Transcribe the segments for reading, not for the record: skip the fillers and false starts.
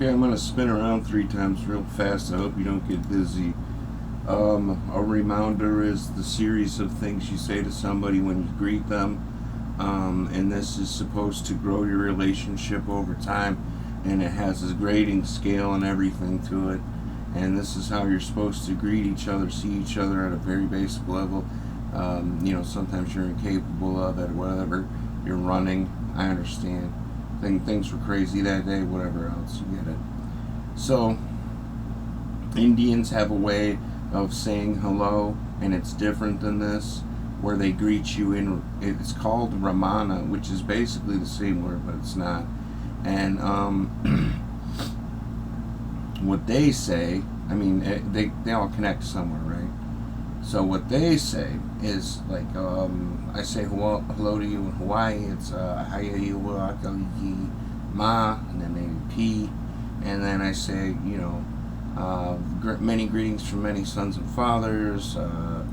Okay, I'm going to spin around 3 times real fast. I hope you don't get dizzy. A reminder is the series of things you say to somebody when you greet them. And this is supposed to grow your relationship over time. And it has a grading scale and everything to it. And this is how you're supposed to greet each other, see each other at a very basic level. Sometimes you're incapable of it, whatever. You're running. I understand. Things were crazy that day, whatever else, you get it. So, Indians have a way of saying hello, and it's different than this, where they greet you in, it's called Ramana, which is basically the same word, but it's not. And what they say, I mean, they all connect somewhere, right? So what they say is like, I say hello to you in Hawaii, it's Haya Ma, and then maybe P, and then I say, many greetings from many sons and fathers, to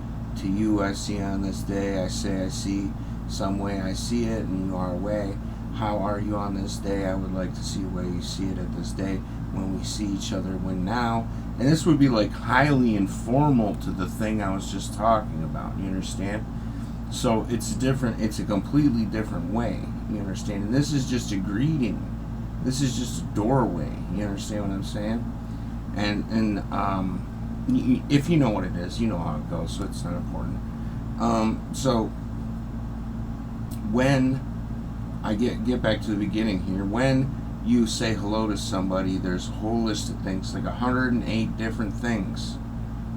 you I see on this day, I say I see some way I see it, and you are away. How are you on this day? I would like to see the way you see it at this day when we see each other, when now. And this would be like highly informal to the thing I was just talking about, you understand? So it's different, it's a completely different way, you understand? And this is just a greeting. This is just a doorway, you understand what I'm saying? And if you know what it is, you know how it goes, so it's not important. So when I get back to the beginning here, when you say hello to somebody, there's a whole list of things, like 108 different things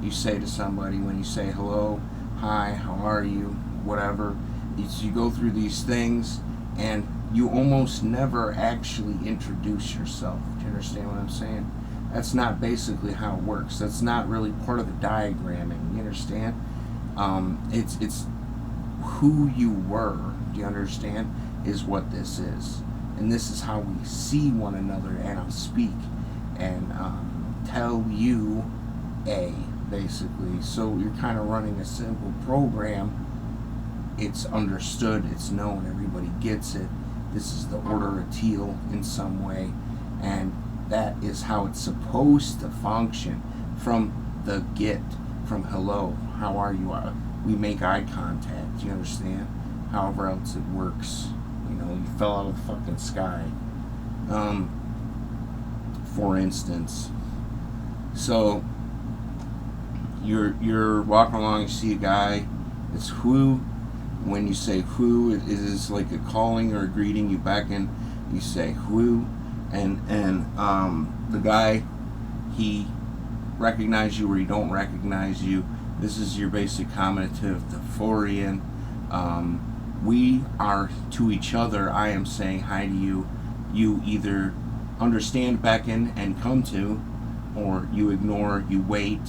you say to somebody when you say hello, hi, how are you, whatever. You go through these things, and you almost never actually introduce yourself. Do you understand what I'm saying? That's not basically how it works. That's not really part of the diagramming. You understand? It's who you were. Do you understand? Is what this is. And this is how we see one another, and I'll speak and tell you basically. So you're kind of running a simple program. It's understood, it's known, everybody gets it. This is the order of teal in some way, and that is how it's supposed to function from the get, from hello, how are you? We make eye contact, you understand? However else it works. You fell out of the fucking sky. For instance. So you're walking along, you see a guy, it's who. When you say who, it is like a calling or a greeting. You beckon, you say who, and the guy, he recognize you or he don't recognize you. This is your basic commutative, the Forian. We are to each other. I am saying hi to you. You either understand, beckon, and come to, or you ignore, you wait.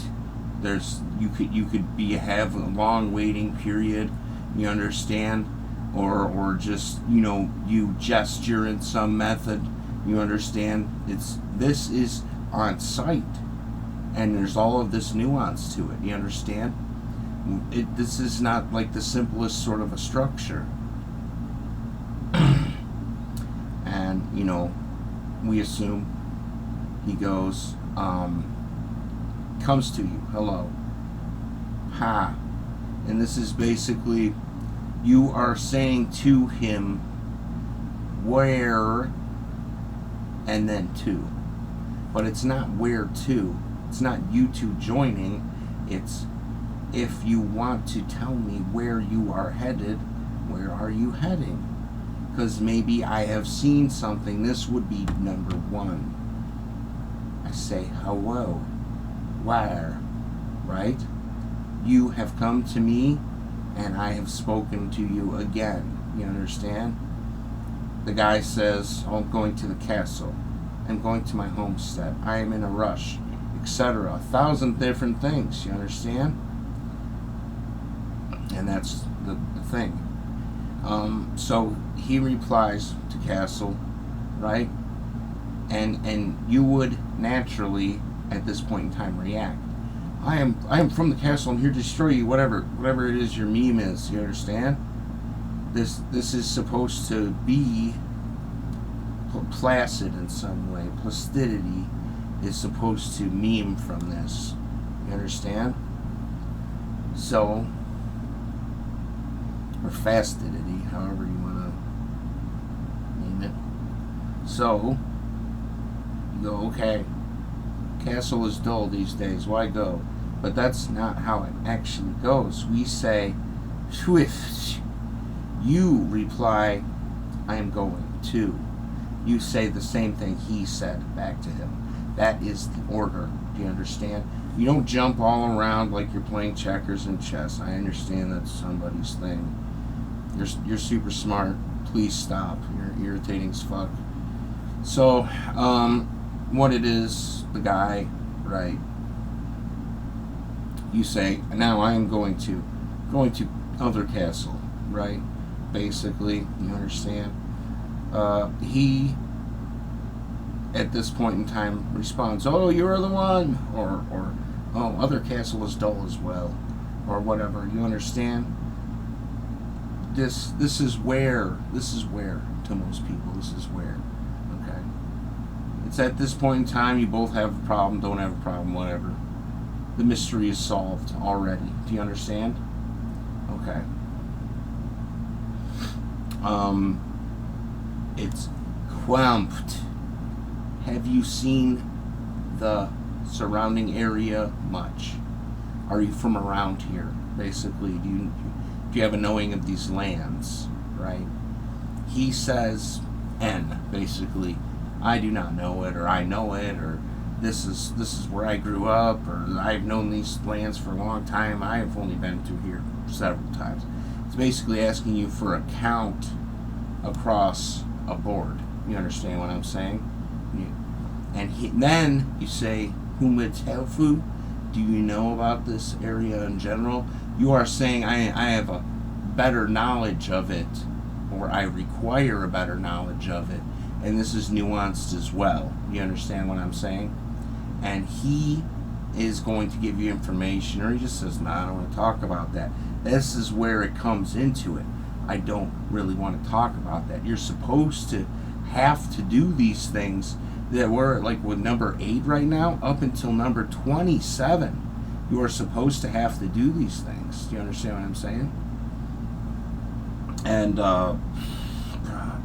You could have a long waiting period. You understand, or just you gesture in some method. You understand. This is on site, and there's all of this nuance to it. You understand. This is not like the simplest sort of a structure. And, we assume he goes, comes to you, hello, ha. And this is basically, you are saying to him, where, and then to. But it's not where to. It's not you two joining. It's, if you want to tell me where you are headed, where are you heading? Because maybe I have seen something. This would be number one. I say, hello, where, right? You have come to me, and I have spoken to you again. You understand? The guy says, oh, I'm going to the castle. I'm going to my homestead. I am in a rush, etc. 1,000 different things. You understand? And that's the thing. So he replies to castle, right? And you would naturally, at this point in time, react. I am from the castle. I'm here to destroy you. Whatever it is your meme is. You understand? This is supposed to be placid in some way. Placidity is supposed to meme from this. You understand? So, or fastidity, however you want to name it. So, you go, okay, castle is dull these days, why go? But that's not how it actually goes. We say, swift. You reply, I am going to. You say the same thing he said back to him. That is the order. Do you understand? You don't jump all around like you're playing checkers and chess. I understand that's somebody's thing. You're super smart. Please stop. You're irritating as fuck. So, what it is, the guy, right? You say, now I am going to other castle, right? Basically, you understand? He, at this point in time, responds, oh, you're the one, or oh, other castle is dull as well, or whatever. You understand? This is where to most people, this is where, okay? It's at this point in time, you both have a problem, don't have a problem, whatever. The mystery is solved already. Do you understand? Okay. It's kempt. Have you seen the surrounding area much? Are you from around here? Basically, do you have a knowing of these lands? Right? He says, N. Basically, I do not know it, or I know it, or this is where I grew up, or I've known these lands for a long time. I have only been through here several times. It's basically asking you for a count across a board. You understand what I'm saying? And then you say, Humetofu, do you know about this area in general? You are saying, I have a better knowledge of it, or I require a better knowledge of it, and this is nuanced as well. You understand what I'm saying? And he is going to give you information, or he just says, no, I don't want to talk about that. This is where it comes into it. I don't really want to talk about that. You're supposed to have to do these things that we're like with number 8 right now, up until number 27. You are supposed to have to do these things. Do you understand what I'm saying? And,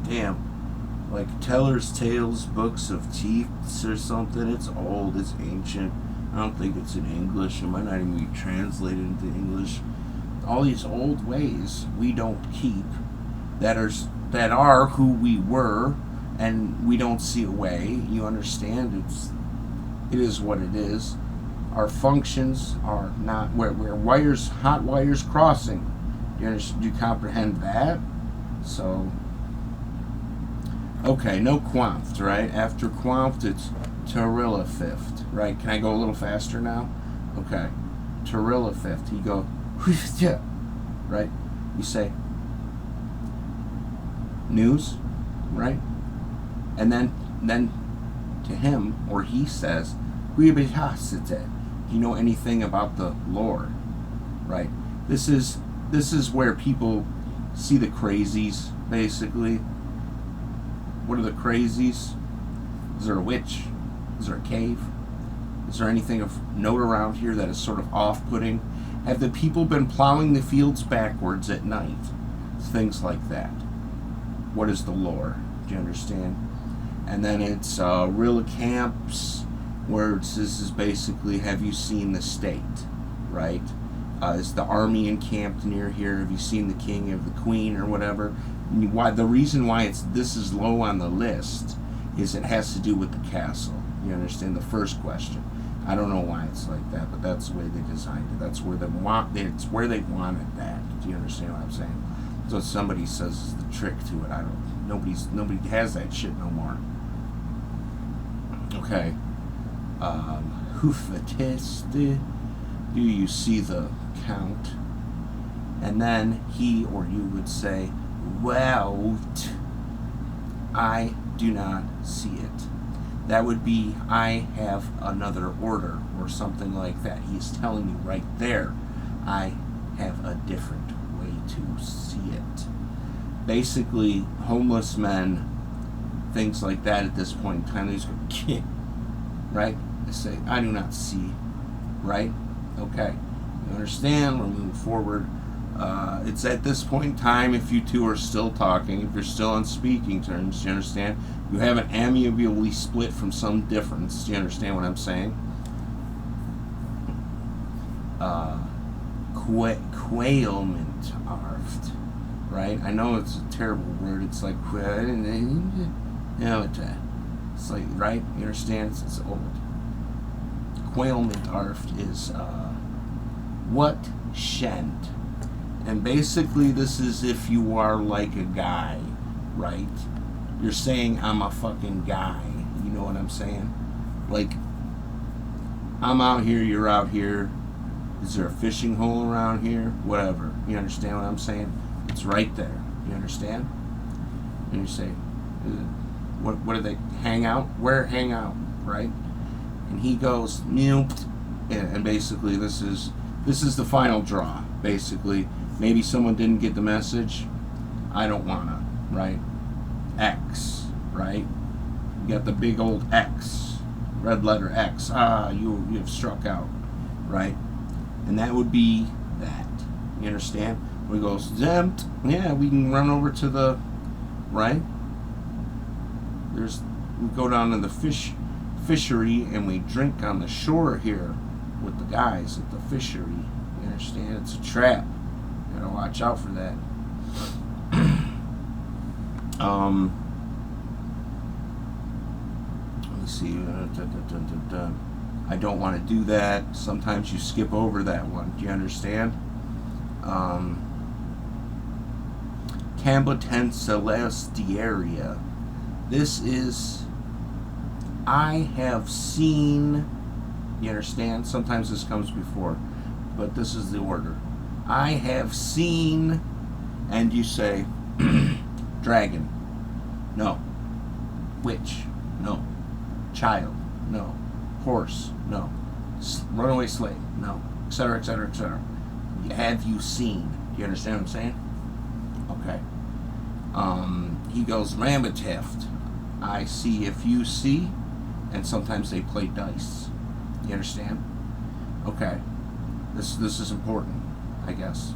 damn, like Teller's Tales, Books of Chiefs or something. It's old, it's ancient. I don't think it's in English. It might not even be translated into English. All these old ways we don't keep that are who we were, and we don't see a way. You understand? It is what it is. Our functions are not where hot wires crossing. Do you comprehend that? So, okay, no quamft, right? After quamft, it's Tarilla fifth, right? Can I go a little faster now? Okay, Tarilla fifth. You go, right? You say news, right? And then to him, or he says, do you know anything about the lore? Right? This is where people see the crazies, basically. What are the crazies? Is there a witch? Is there a cave? Is there anything of note around here that is sort of off-putting? Have the people been plowing the fields backwards at night? Things like that. What is the lore? Do you understand? And then it's real camps, where this is basically, have you seen the state, right? Is the army encamped near here? Have you seen the king or the queen or whatever? Why the reason why this is low on the list is it has to do with the castle. You understand? The first question. I don't know why it's like that, but that's the way they designed it. That's where it's where they wanted that. Do you understand what I'm saying? So somebody says is the trick to it. I don't. Nobody has that shit no more. Okay. Hoofatiste. Do you see the count? And then he or you would say, well, I do not see it. That would be, I have another order or something like that. He's telling you right there, I have a different way to see it. Basically, homeless men, things like that at this point in time. They just go, right? I say, I do not see, right? Okay, you understand? We're moving forward. It's at this point in time, if you two are still talking, if you're still on speaking terms, do you understand? You haven't amicably split from some difference. Do you understand what I'm saying? Quailment arft, right? I know it's a terrible word. It's like, it's like, right? You understand? It's old. Quailment arft is what shent. And basically this is if you are like a guy, right? You're saying I'm a fucking guy. You know what I'm saying? Like, I'm out here, you're out here. Is there a fishing hole around here? Whatever. You understand what I'm saying? It's right there. You understand? And you say, what do they hang out? Where hang out, right? And he goes, and basically this is the final draw. Basically, maybe someone didn't get the message. I don't wanna, right? X, right? You got the big old X, red letter X. You have struck out, right? And that would be that. You understand? We go zempt. Yeah, we can run over to the right. We go down to the fishery and we drink on the shore here with the guys at the fishery. You understand? It's a trap. You gotta watch out for that. Let me see. I don't want to do that. Sometimes you skip over that one. Do you understand? Camboten celestiaria. This is, I have seen, you understand? Sometimes this comes before, but this is the order. I have seen, and you say, dragon. No. Witch. No. Child. No. Horse. No. Runaway slave. No. Etc., etc., etc. Have you seen? Do you understand what I'm saying? Okay. He goes, Rambatift. I see if you see, and sometimes they play dice. You understand? Okay. This is important, I guess.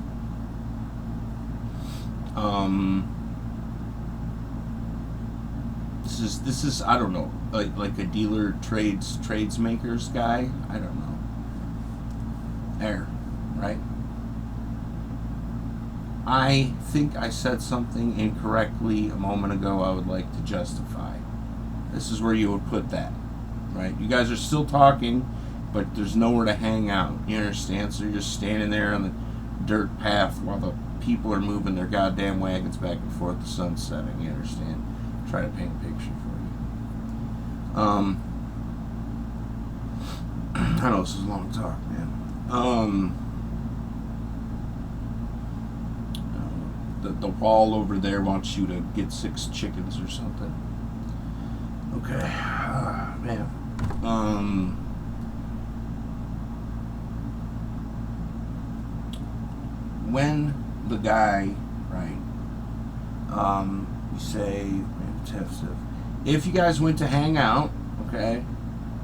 This is I don't know, like a dealer tradesmakers guy. I don't know. There, right? I think I said something incorrectly a moment ago. I would like to justify. This is where you would put that, right? You guys are still talking, but there's nowhere to hang out. You understand? So you're just standing there on the dirt path while the people are moving their goddamn wagons back and forth. The sun's setting. You understand? Try to paint a picture for you. I know this is a long talk, man. The wall over there wants you to get 6 chickens or something. Okay, man. When the guy, right? You say, if you guys went to hang out, okay,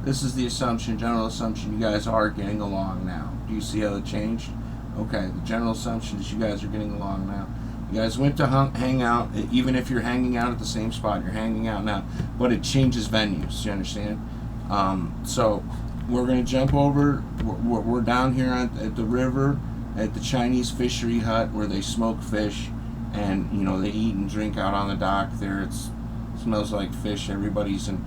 this is the assumption, general assumption, you guys are getting along now. Do you see how it changed? Okay, the general assumption is you guys are getting along now. You guys went to hang out, even if you're hanging out at the same spot, you're hanging out now, but it changes venues, you understand? So we're going to jump over, we're down here at the river, at the Chinese fishery hut where they smoke fish, and you know they eat and drink out on the dock there. It smells like fish. Everybody's in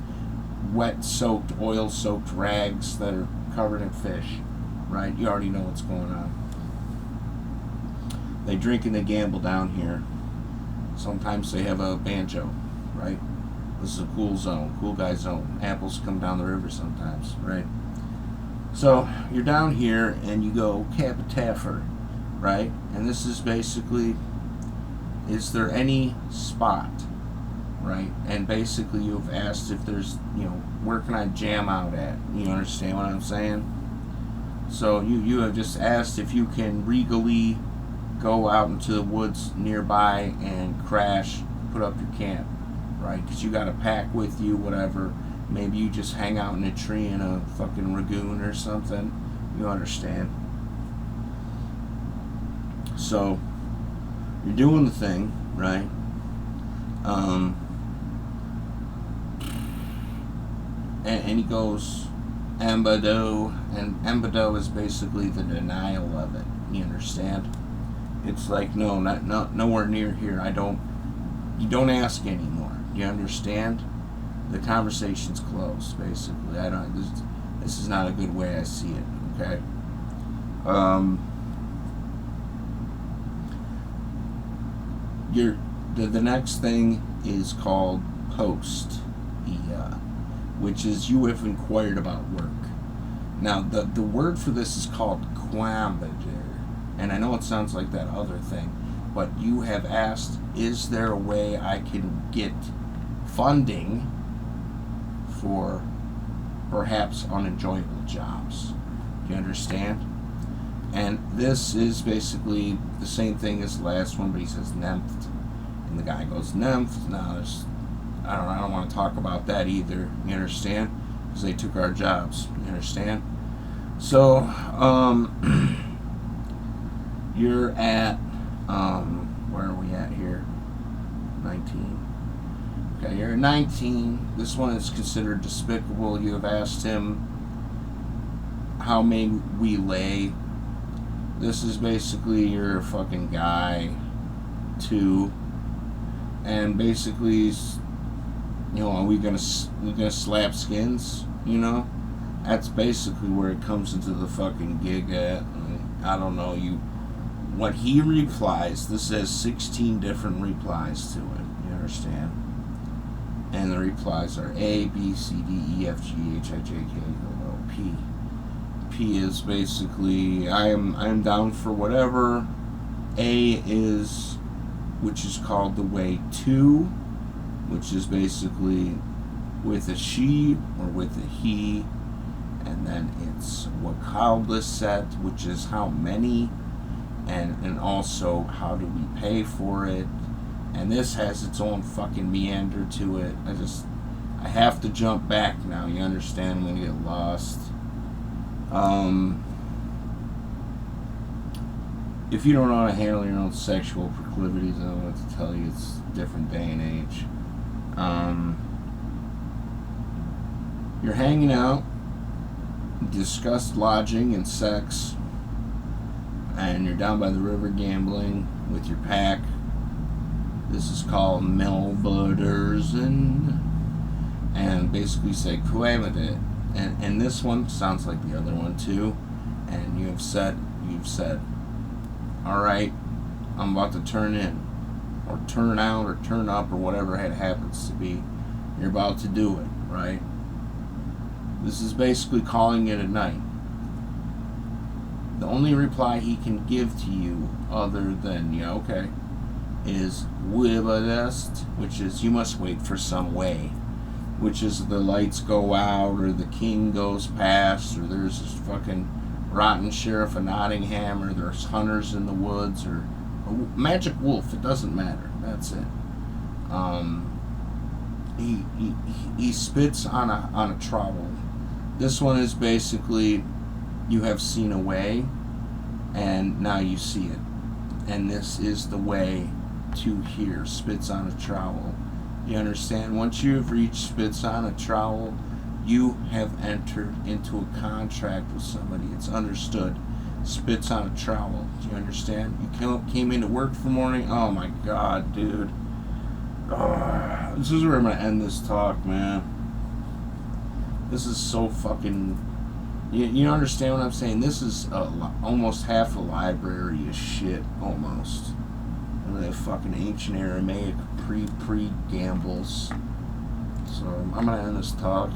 wet soaked, oil soaked rags that are covered in fish, right? You already know what's going on. They drink and they gamble down here. Sometimes they have a banjo, right? This is a cool zone, cool guy zone. Apples come down the river sometimes, right? So you're down here and you go Capitaffer, right? And this is basically, is there any spot, right? And basically you've asked if there's, you know, where can I jam out at? You understand what I'm saying? So you have just asked if you can regally go out into the woods nearby and crash, put up your camp. right? Because you got a pack with you, whatever. Maybe you just hang out in a tree in a fucking lagoon or something. You understand? So, you're doing the thing, right? And he goes, embado, and embado is basically the denial of it. You understand? It's like, no, nowhere near here. You don't ask anymore. You understand? The conversation's closed, basically. This is not a good way I see it, okay? The next thing is called post, which is you have inquired about work. Now, the word for this is called quambager, and I know it sounds like that other thing, but you have asked, is there a way I can get funding for perhaps unenjoyable jobs? Do you understand? And this is basically the same thing as the last one, but he says nemphed, and the guy goes nemphed. Now I don't want to talk about that either. You understand? Because they took our jobs. You understand? So you're at where are we at here? 19. Okay, you're at 19. This one is considered despicable. You have asked him, how may we lay? This is basically you're a fucking guy, too, and basically, are we gonna slap skins? That's basically where it comes into the fucking gig at. I don't know what he replies. This has 16 different replies to it. You understand? And the replies are A, B, C, D, E, F, G, H, I, J, K, L, M, P. P is basically I am down for whatever. A is, which is called the way to, which is basically with a she or with a he, and then it's wakabla set, which is how many, and also how do we pay for it, and this has its own fucking meander to it. I have to jump back now. You understand? I'm gonna get lost. If you don't know how to handle your own sexual proclivities, I don't know what to tell you. It's a different day and age. You're hanging out, discussed lodging and sex, and you're down by the river gambling with your pack. This is called melbudersen, and basically say quamade. And this one sounds like the other one too. And you've said, all right, I'm about to turn in, or turn out, or turn up, or whatever it happens to be. You're about to do it, right? This is basically calling it a night. The only reply he can give to you, other than yeah, okay, is wibadest, which is you must wait for some way. Which is the lights go out, or the king goes past, or there's this fucking rotten sheriff of Nottingham, or there's hunters in the woods, or a magic wolf. It doesn't matter. That's it. He spits on a trowel. This one is basically you have seen a way, and now you see it, and this is the way to here. Spits on a trowel. You understand? Once you have reached spits on a trowel, you have entered into a contract with somebody. It's understood. Spits on a trowel. Do you understand? You came into work for morning. Oh my God, dude. This is where I'm going to end this talk, man. This is so fucking... You understand what I'm saying? This is almost half a library of shit, almost. The fucking ancient Aramaic pre-gambles. So I'm going to end this talk.